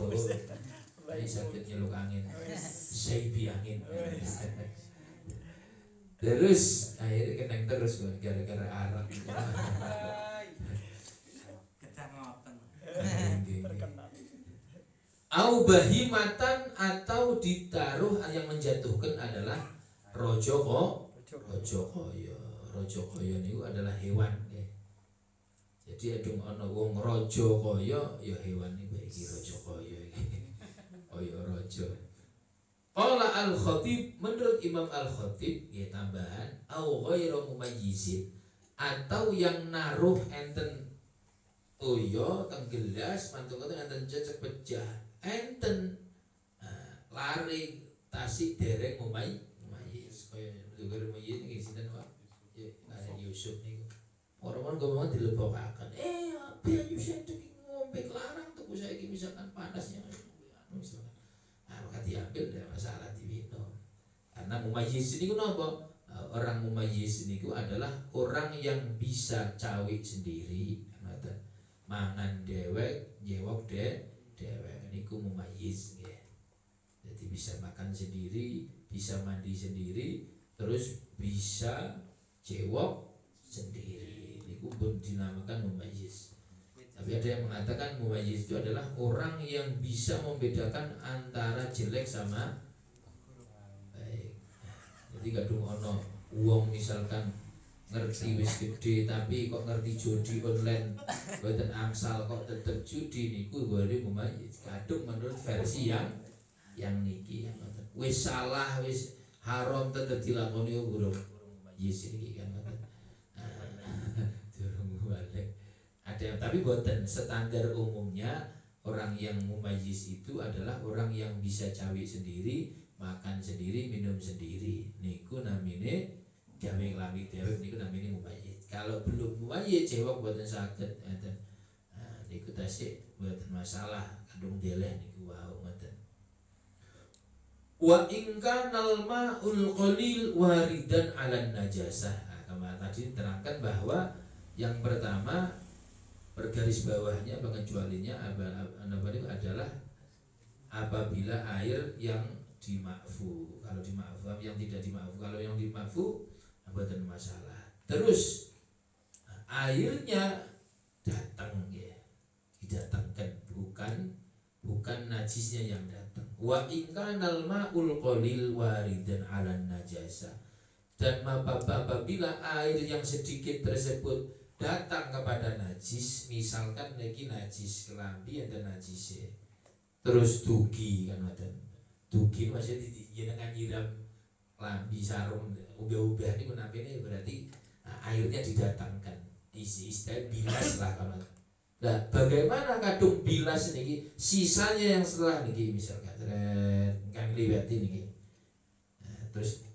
ini sakit nyeluk angin, seibi angin. Terus akhirnya kenang terus gara-gara arak. Kecamatan. Au bahimatan atau ditaruh yang menjatuhkan adalah rojo koyo. Rojo koyo niku adalah hewan nggih. Jadi adung ana wong rojo koyo ya hewan niku iki rojo koyo iki. Koyo rojo. Qala al-Khatib, menurut Imam al-Khatib nggih tambahan au ghairu mumayyizin atau yang naruh enten toyo teng gelas mantuk enten cecek pecah enten lari tasik dereng mumayyiz kaya juga mumayyiz niki sinten Pak Yusuf niku orang-orang ngomong dilebokaken biar Yusuf iki ngombe larang tuku saiki misalkan panasnya anu misalkan maka diambil tidak masalah diminum karena mumayyiz niku napa orang mumayyiz niku adalah orang yang bisa cawe sendiri mangan dewek jewok dewek niku mumayyiz nggih. Jadi bisa makan sendiri, bisa mandi sendiri, terus bisa jewok sendiri. Niku pun dinamakan mumayyiz. Tapi ada yang mengatakan mumayyiz itu adalah orang yang bisa membedakan antara jelek sama baik. Jadi kadung ono wong misalkan ngerti wis gede tapi kok ngerti judi online boten angsal kok tetep judi niku boleh mumayyiz. Kadung menurut versi yang niki wis salah wis haram tetep dilakoni burung mumayyiz niki kan durung balik. Ada tapi boten standar umumnya orang yang mumayyiz itu adalah orang yang bisa cawe sendiri, makan sendiri, minum sendiri. Niku namine gawe nglami dhewek niku namine mumayyiz. Kalau belum mumayyiz cewek boten saged ngoten. Niku tasik boten masalah, kadung deleh niku wau ngoten. Wa in kanal ma'ul qalil waridan 'alan najasah. Kemarin tadi terangkan bahwa yang pertama bergaris bawahnya pengecualinya adalah apabila air yang dima'fu. Kalau dima'fu yang tidak dima'fu, kalau yang dima'fu bukan masalah. Terus airnya datang ya, didatangkan bukan najisnya yang datang. Wa in kanal ma'ul qalil waridan 'alan najasa. Dan apabila air yang sedikit tersebut datang kepada najis, misalkan lagi najis kelambi ada najisnya, terus dugi kan ada dugi maksudnya jenengan nyiram lambi sarung ubah-ubah ini menapinnya berarti airnya didatangkan istilah bilas lah kan. Nah bagaimana kadung bilas niki sisanya yang setelah niki misalkan kan liwati niki terus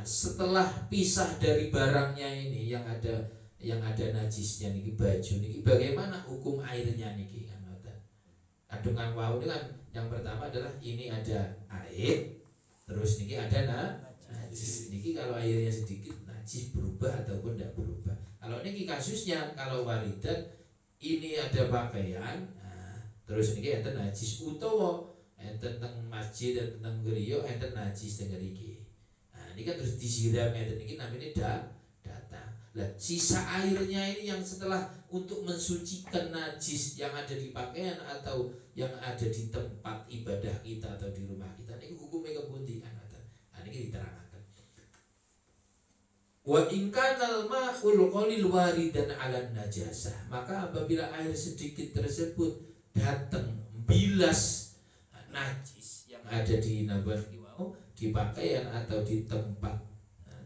setelah pisah dari barangnya ini yang ada najisnya niki baju niki bagaimana hukum airnya niki kan kandungan wau ini kan yang pertama adalah ini ada air terus niki ada najis niki kalau airnya sedikit najis berubah ataupun tidak berubah. Kalau niki kasusnya kalau waridan ini ada pakaian terus niki enten najis utawa enten teng masjid dan teng griya enten najis teng mriki. Ini kan terus disiram enten niki namanya datang. Lah sisa airnya ini yang setelah untuk mensucikan najis yang ada di pakaian atau yang ada di tempat ibadah kita atau di rumah kita ini hukumnya kepundi kan ini diterangkan. Wa in kanal ma'ul qalil waridan 'alan najasah, maka apabila air sedikit tersebut datang bilas najis yang ada di nabat di pakaian atau di tempat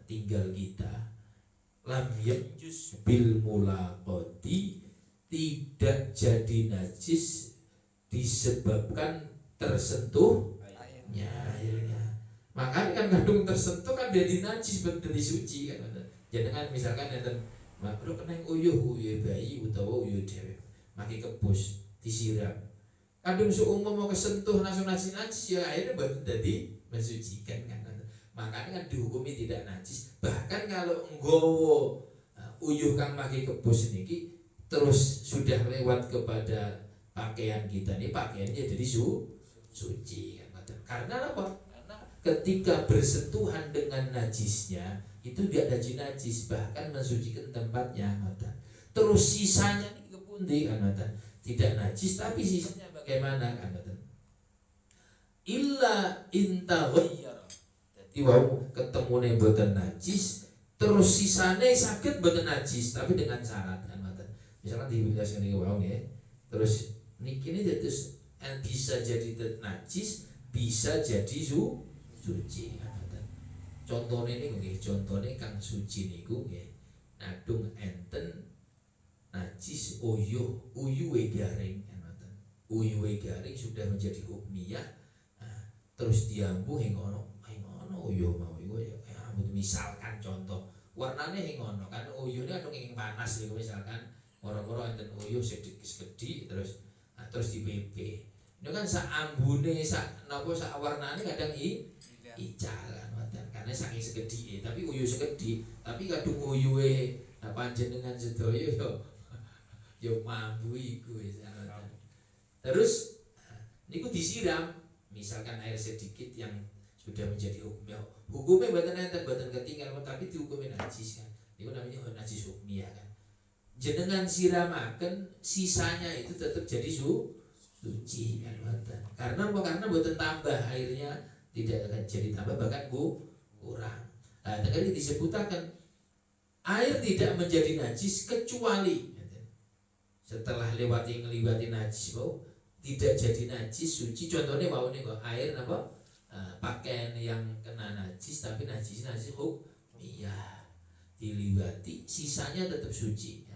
tinggal kita lam yanjus bil mulaqati, tidak jadi najis disebabkan tersentuh airnya. Makanya kan kadung tersentuh kan jadi najis, jadi suci kan. Jangan misalkan enten makro kena uyuh bayi utawa uyuh dhewe maki kebus disiram. Kadung seumpama mau kesentuh langsung najis ya akhirnya baru jadi mensucikan kan. Makanya kan dihukumi tidak najis. Bahkan kalau nggowo uyuh kang maki kebus niki terus sudah lewat kepada pakaian kita nih, pakaiannya jadi suci kan. Karena apa? Karena ketika bersentuhan dengan najisnya itu dia jadi najis, bahkan mensucikan tempatnya kan. Terus sisanya nih kepundi kan, tidak najis tapi sisanya bagaimana kan. Illa intaghayyara, jadi wau ketemu boten najis terus sisane sakit boten najis tapi dengan syarat kan. Misalkan dijelaskan ini wau ya, terus niki ini terus bisa jadi najis, bisa jadi suci. Contohnya ini nggih, contohnya kang suci niku nggih, nadung enten najis uyuhe garing kan. Uyuhe garing sudah menjadi hukmiyah, terus diambu hing ono uyuh mau iku ya misalkan contoh warnane hing ono kan uyuhne adung ing panas niku misalkan moro-moro enten uyuh sedikit terus dipepe. Itu kan sak ambune sak napa sak warnane kadang ical kan, karena saking segedhike, tapi uyuh segedhi, tapi kadung uyuhe panjenengan sedaya yo mambu iku wis. Terus niku disiram, misalkan air sedikit yang sudah menjadi hukumnya boten enten boten ketinggal tapi dihukumi najis kan. Niku namanya najis hukmiyah kan. Jenengan siramaken sisanya itu tetap jadi suci kan. Karena apa? Karena boten tambah airnya, tidak akan jadi tambah bahkan kurang. Nah, tadi disebutkan air tidak menjadi najis kecuali setelah ngelewati najis mau tidak jadi najis suci. Contohnya wau nih kok air apa pakaian yang kena najis tapi najis hukmiyah diliwati sisanya tetap suci.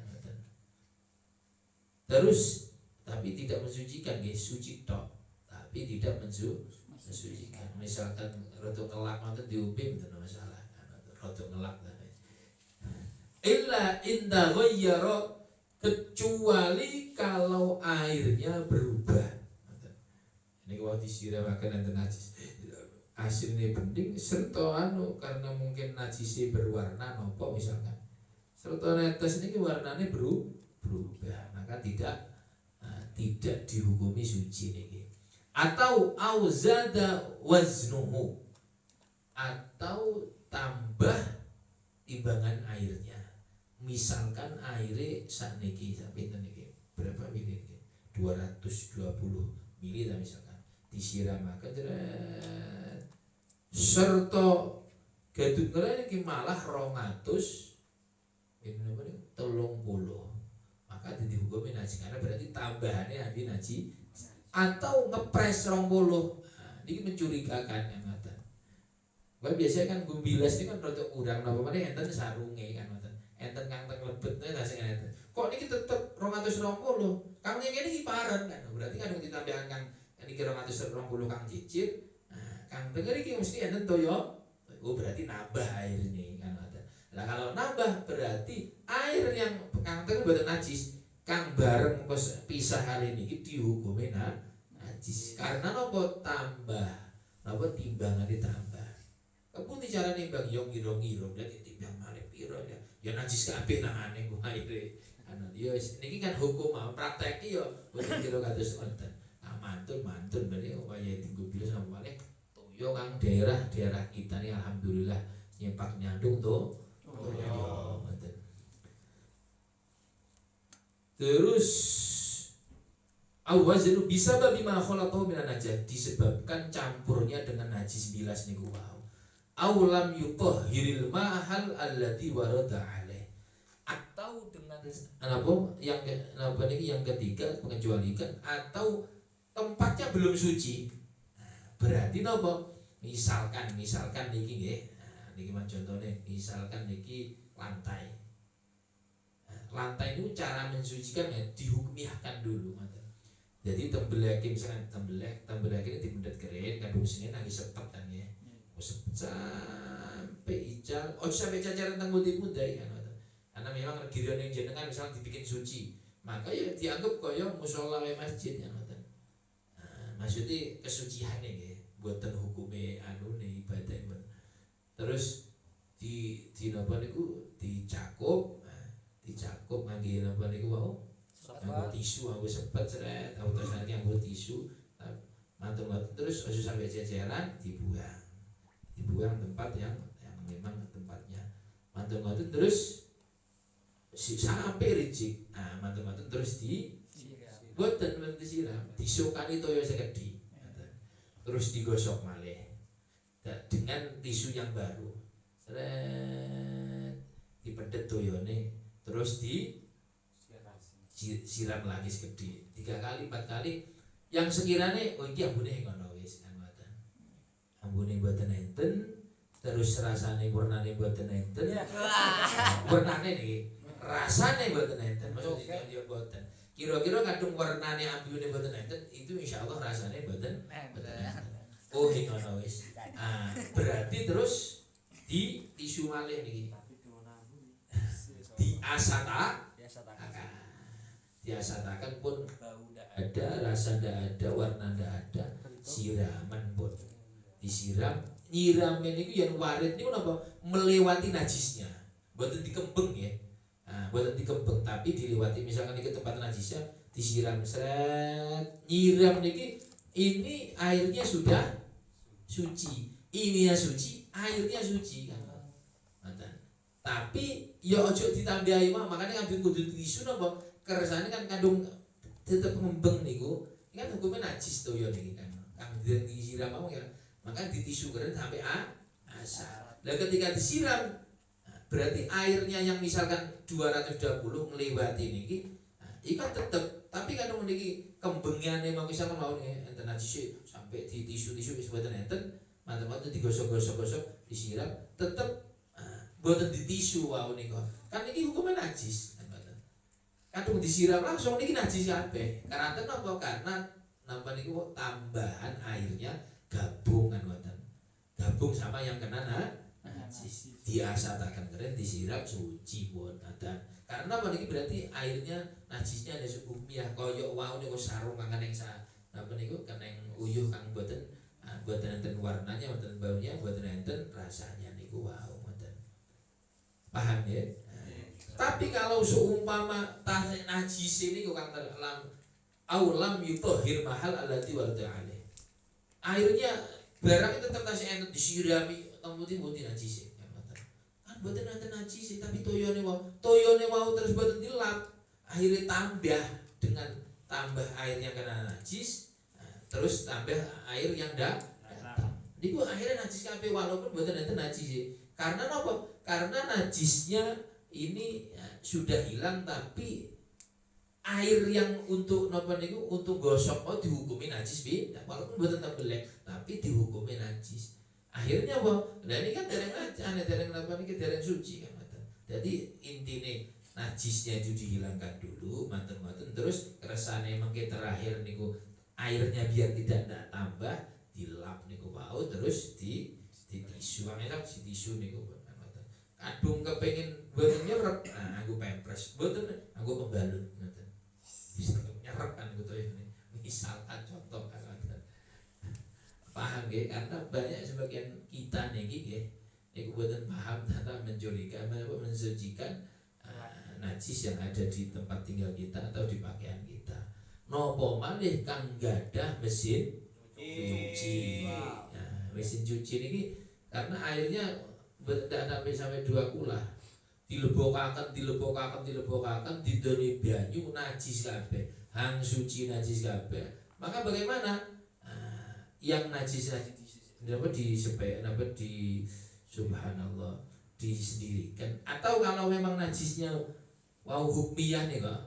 Terus tapi tidak mensucikan, suci tok tapi tidak mensucikan. Misalkan rada kelak ngoten diombe mboten masalah, rada ngelak. Illa inda ghayyara, kecuali kalau airnya berubah. Ini kalau disiramaken enten najis, asline bening serta karena mungkin najisnya berwarna nopo misalkan. Serta netes niki warnane berubah, maka tidak dihukumi suci niki. Atau auzada waznuhu, atau tambah timbangan airnya. Misalkan airnya sakniki sampai niki berapa mili? 220 mili lah misalkan. Disiramaken serta gadungnya niki malah 230, maka dihukumi najis karena berarti tambahannya nanti najis. Atau ngepres 20, ini mencurigakan kan ngoten. Biasanya kan gumbilas ini kan rada kurang napa meneh enten sarunge kan ngoten. Enten kang teng lebetne sing enten. Kok niki tetep 220? Kang ngene iki paren kan. Berarti kan ditambahan kang niki 220 kang cicit. Nah, kang denger iki mesti enten toyo. Oh berarti nambah air ini kan ngoten. Lah kalau nambah berarti air yang kang teng mboten najis. Kang bareng pisah kali ini dihukumi najis karena nopo tambah, nopo timbangan ditambah. Kepundi cara nimbang yo ngira-ngira dan ditimbang malih piro ya najis kabeh nangane ku aire. Yo niki kan hukum prakteki yo boten kira kados ngoten. Mantun berarti upaya dienggo bila sama malih toyo kang daerah kita nih alhamdulillah nyepak nyandung to. Toyo ngoten. Terus awazinu bisa babi ma khalaqahu minan najis, disebabkan campurnya dengan najis bilas niku wau. Aulam yutahhiril ma'hal alladzi warada alaih. Atau dengan yang ketiga mengecualikan atau tempatnya belum suci. Nah, berarti napa? Misalkan niki nggih. Nah, niki contohnya misalkan niki lantai. lantai itu cara mensucikan ya dihukmiahkan dulu. Jadi tembelek misalkan tembelek ini dipendet keren kadung sini nangis sepet kan ya. Sepet sampai ical, sampai cacaran tentang putih-putih kan. Karena memang giliran yang jenengan misalnya dibikin suci, maka ya dianggap koyo musola masjid ya. Maksudnya kesucian ya, buatan hukumnya ibadah. Terus di napa niku dicakup ngangge napa niku wau nganggo tisu nganggo sepet seret atau terus nganggo tisu mantung terus aja sampai jajaran dibuang tempat yang memang tempatnya mantung terus sampai ricik mantung terus boten disiram disukani toyo segede terus digosok malih dengan tisu yang baru seret dipedet toyone terus siram lagi segede 3 kali 4 kali yang sekiranya iki ambune ngono wis ngoten ambune mboten enten terus rasane warnane mboten enten warnane niki rasane mboten enten maksudnya dia mboten kira-kira kadung warnane ambune mboten enten itu insyaallah rasane mboten enten oh ngono wis berarti terus di tisu malih niki diasatakan pun bau ada rasa ndak ada warna ndak ada siraman pun disiram nyiram niku yang warid niku napa melewati najisnya mboten dikembeng ya mboten dikembeng tapi dilewati misalkan iki tempat najisnya disiram seret nyiram niki ini airnya sudah suci ini ya suci airnya suci kan tapi ya ojo ditambahi makanya ngambil kudu tisu napa kersane kan kandung tetep ngembeng niku kan hukumnya najis to ya niki kan kang disiram mau ya maka di tisu keren sampai asal. Lah ketika disiram berarti airnya yang misalkan 220 ngliwati niki iku tetep tapi kadang niki kembengane mau misalkan mau enten najis sampai di tisu-tisu wis boten enten mantep-mantep digosok-gosok disiram tetep boten di tisu wau niku. Kan niki hukumnya najis. Kadung disiram langsung niki najis kabeh. Karena apa? Karena napa niku tambahan airnya gabung kan wonten. Gabung sama yang kena najis. Diasatakan keren disiram suci pun adan. Karena apa niki berarti airnya najisnya ada hukumnya koyo wau niku sarung kangen yang napa niku keneng uyuh kang boten boten enten warnanya boten baunya boten enten rasanya niku wau. Paham ya? Tapi kalau seumpama tasik najis ini kok lam aulam yutahhir mahal allati warda alaih. Airnya barang itu tetap tasik enten disirami putih-putih najis kan boten enten najis tapi toyone wau terus boten dilap. Akhirnya tambah dengan tambah air yang kena najis terus tambah air yang dak niku akhirnya najis kabeh walaupun boten enten najis. Karena apa? Karena najisnya ini sudah hilang tapi air yang untuk napa niku untuk gosok dihukumi najis walaupun boten tembelek tapi dihukumi najis. Akhirnya apa? Nah ini kan dereng napa niki dereng suci kan. Jadi intine najisnya itu dihilangkan dulu manten-manten terus keresane mengke terakhir niku airnya biar tidak tambah dilap niku wau terus di tisu enak si tisu niku kadung kepengin boten nyerep aku pempres boten aku pembalut ngoten bisa nyerep kan gitu ya misalkan contoh kan paham nggih karena banyak sebagian kita niki nggih niku boten paham tentang menjolikan mensucikan najis yang ada di tempat tinggal kita atau di pakaian kita nopo malih kang gadah mesin cuci mesin cuci niki karena airnya tidak sampai 2 kula dilebokaken didoni banyu najis kabeh hang suci najis kabeh maka bagaimana yang najis dapat disepek dapat di subhanallah disendirikan atau kalau memang najisnya wau hukmiyah nih kok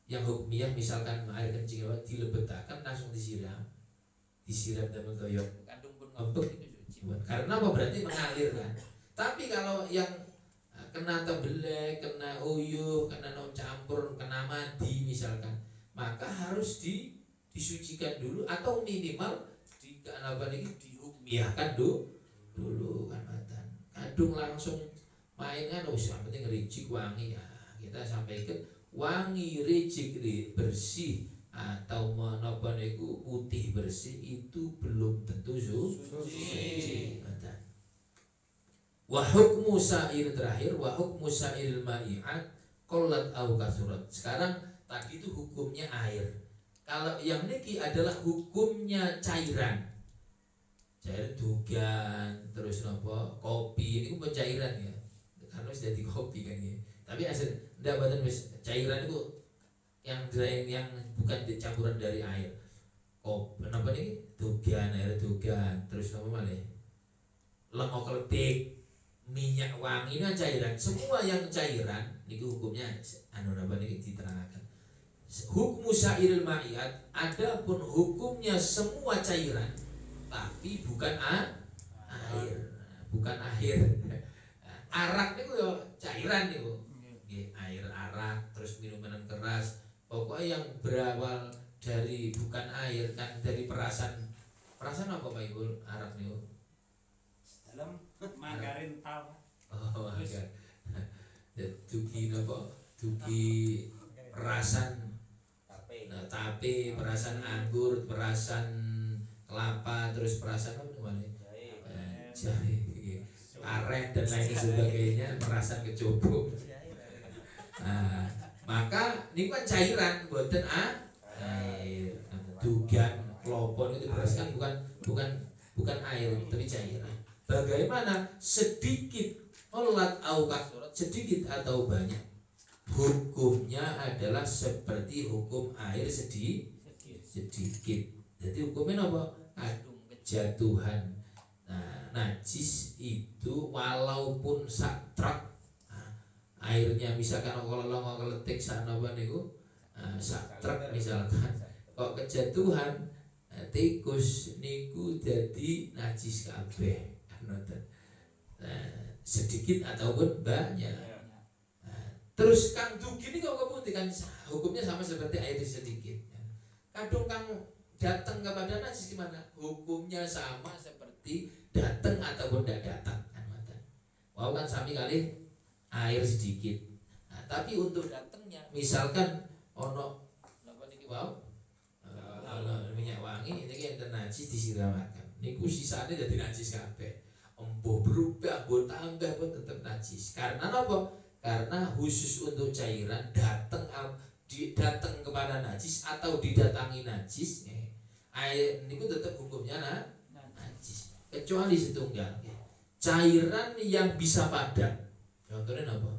yang hukmiyah misalkan air kencing dilebetakan langsung disiram dalam toyok kandung pun ngempek karena apa berarti mengalir kan tapi kalau yang kena tembelek, kena uyuh, kena nom campur, kena madi misalkan, maka harus disucikan dulu atau minimal diukmiahkan dulu kan matan. Kadung langsung main kan yang penting ricik wangi ya. Kita sampaikan wangi ricik bersih atau menapa niku putih bersih itu belum tentu suci. Wa hukmu sa'ir terakhir, wa hukmu sa'il ma'i'at qallat au kasurat. Sekarang tadi itu hukumnya air. Kalau yang niki adalah hukumnya cairan. Cairan dugan, terus napa? Kopi ini cairan ya. Karena sudah di kopi kan ya. Tapi asal ndak badan wis cairan itu yang bukan campuran dari air. Kopi napa niki? Dugan, air dugan, terus napa malih? Lengo kletik, minyak wangi ini cairan. Semua yang cairan niku hukumnya napa niki diterangkan. Hukmu sa'iril ma'iyat, adapun hukumnya semua cairan tapi bukan air, bukan air. Arak niku yo cairan niku. Nggih, air arak, terus minuman keras. Pokoknya yang berawal dari bukan air kan dari perasan. Perasan apa Pak Ibu? Arak niku. Dalam margarin tahu. Oh, agar. Dugi napa? Dugi perasan tape, perasan anggur, perasan kelapa, terus perasan apa namanya? Jahe, aren dan lain sebagainya, perasan kecoba. Nah, maka ini kan cairan, buatan air. Dugan, klopon itu beras kan bukan air, tapi cairan. Bagaimana sedikit olat au kasurat, sedikit atau banyak, hukumnya adalah seperti hukum air sedikit. Jadi hukumnya apa? Kadung kejatuhan. Nah, najis itu walaupun saktrek, airnya misalkan kalau ngeletik sana apa niku, saktrek misalkan, kok kejatuhan tikus niku jadi najis kabeh. Sedikit ataupun banyak. Terus kang dugi ini kok keputih kan hukumnya sama seperti air sedikit. Kadung kang datang kepada najis gimana? Hukumnya sama seperti datang ataupun tidak datang kan mata. Wow kan sami kali air sedikit. Nah, tapi untuk datangnya misalkan ono apa niki wow? Minyak wangi ini kan najis disiramakan. Niku sisane dadi najis kabeh. Embuh berubah, embuh tambah pun tetap najis. Karena apa? Karena khusus untuk cairan datang kepada najis atau didatangi najis, air ini tetap hukumnya najis. Kecuali setunggal cairan yang bisa padat. Contohnya apa?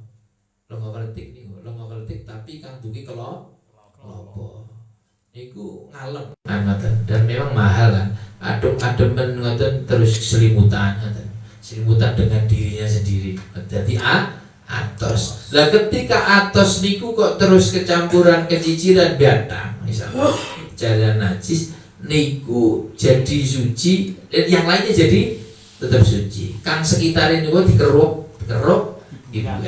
Lengo kletik tapi kang dugi kelopo. Niku ngalem dan memang mahal kan. Adem-ademen ngoten terus selimutan dengan dirinya sendiri. Jadi atos. Lah ketika atos niku kok terus kecampuran keciciran batang misalnya cairan najis niku jadi suci, yang lainnya jadi tetap suci. Kang sekitarin niku dikeruk dibuang.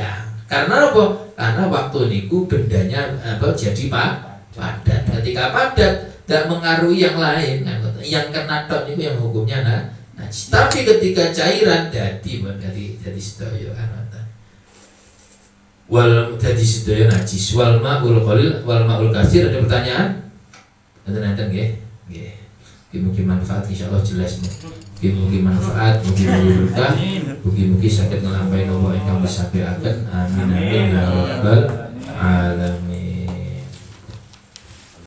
Karena apa? Karena waktu niku bendanya jadi padat. Ketika padat tidak mengaruhi yang lain. Yang kena tok niku yang hukumnya najis. Tapi ketika cairan jadi sedaya wal tadi sedaya najis wal ma'ul qalil wal ma'ul katsir. Ada pertanyaan? Nanten nggih. Mugi manfaat insyaallah jelas. Mugi manfaat, mugi berkah, mugi saged nglampahi nopo ingkang disampaikan. Amin amin ya rabbal alamin.